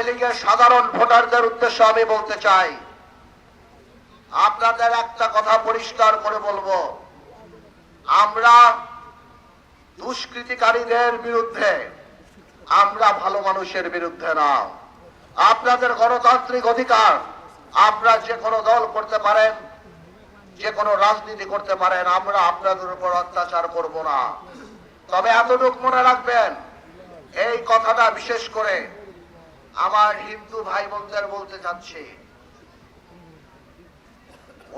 আওয়ামী লীগের সাধারণ ভোটারদের উদ্দেশ্যে আমি বলতে চাই, আপনাদের একটা কথা পরিষ্কার করে বলবো, আমরা দুষ্কৃতিকারীদের বিরুদ্ধে, আমরা ভালো মানুষের বিরুদ্ধে না। আপনাদের গণতান্ত্রিক অধিকার, আপনারা যে কোনো দল করতে পারেন, যে কোনো রাজনীতি করতে পারেন, আমরা আপনাদের উপর অত্যাচার করব না। তবে এতটুকু মনে রাখবেন, এই কথাটা বিশেষ করে আমার হিন্দু ভাই বোনদের বলতে চাচ্ছি,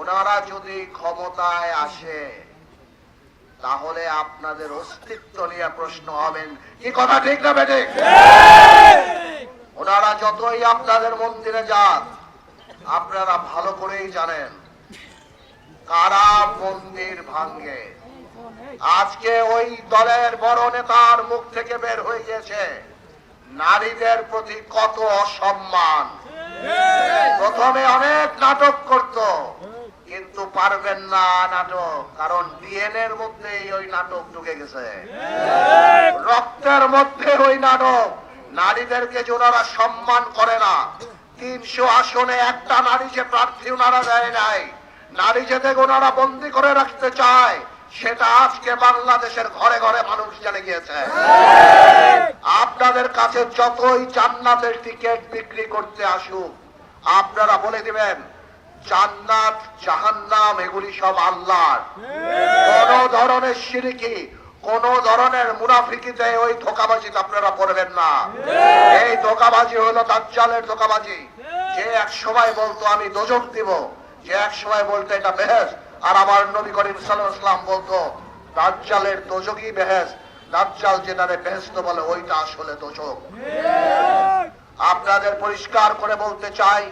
ওনারা যদি ক্ষমতায় আসে তাহলে আপনাদের অস্তিত্ব নিয়ে প্রশ্ন হবেন। কি কথা ঠিক না বেটে? ওনারা যতই আপনাদের মন্দিরে যান, আপনারা ভালো করেই জানেন কারা মন্দির ভাঙ্গে। আজকে ওই দলের বড় নেতার মুখ থেকে বের হয়ে গেছে নারীদের প্রতি কত অসম্মান। প্রথমে অনেক নাটক করত, কিন্তু পারবেন না নাটক, কারণ ডিএনএর মধ্যে ওই নাটক ঢুকে গেছে, রক্তের মধ্যে ওই নাটক। নারীদেরকে যে ওনারা সম্মান করে না, 300 আসনে একটা নারী যে প্রার্থী ওনারা দেয় নাই, নারী যে ওনারা বন্দি করে রাখতে চায়, সেটা আজকে বাংলাদেশের ঘরে ঘরে মানুষ জেনে গিয়েছে। আপনাদের কাছে যতই জান্নাতের টিকিট বিক্রি করতে আসুক, আপনারা বলে দিবেন জান্নাত জাহান্নাম এগুলি সব আল্লাহর। কোন ধরনের শিরকি, কোন ধরনের মুনাফিকিতে ওই ধোঁকাবাজিতে আপনারা পড়বেন না। এই ধোঁকাবাজি হলো দাজ্জালের ধোঁকাবাজি। যে এক সময় বলতো আমি দোজখ দিব, যে এক সময় বলতো এটা বেহেশত, আর আমার নবী করিম সাল্লাল্লাহু আলাইহি ওয়াসাল্লাম বলতো দাজ্জালের দোজখই বেহেশত। দাজ্জাল যেটারে বেহেশত বলে ওইটা আসলে দোজখ। আপনাদের পরিষ্কার করে বলতে চাই,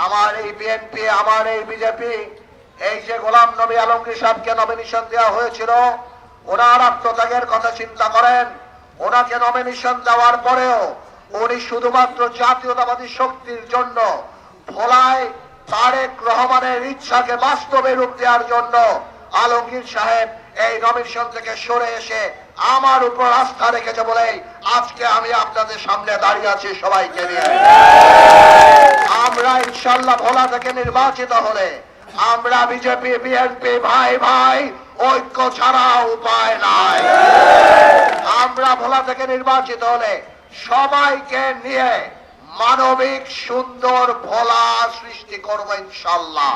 আমার এই বিএনপি, আমার এই বিজেপি, এই যে গোলাম নবী আলমগীর সাহেবকে নমিনেশন দেওয়া হয়েছিল, ওনার আত্মত্যাগের কথা চিন্তা করেন। ওনাকে নমিনেশন দেওয়ার পরেও উনি শুধুমাত্র জাতীয়তাবাদী শক্তির জন্য, ভোলায় তারেক রহমানের ইচ্ছাকে বাস্তবে রূপ দেওয়ার জন্য আলমগীর সাহেব এই নমিনেশন থেকে সরে এসে আমার উপর আস্থা রেখেছে বলেই আজকে আমি আপনাদের সামনে দাঁড়িয়ে আছি সবাইকে নিয়ে। আমরা ইনশাআল্লাহ ভোলা থেকে নির্বাচিত হলে আমরা বিজেপি বিএনপি ভাই ভাই ঐক্য ছাড়া উপায় নাই। আমরা ভোলা থেকে নির্বাচিত হলে সবাইকে নিয়ে মানবিক সুন্দর ভোলা সৃষ্টি করবো ইনশাআল্লাহ।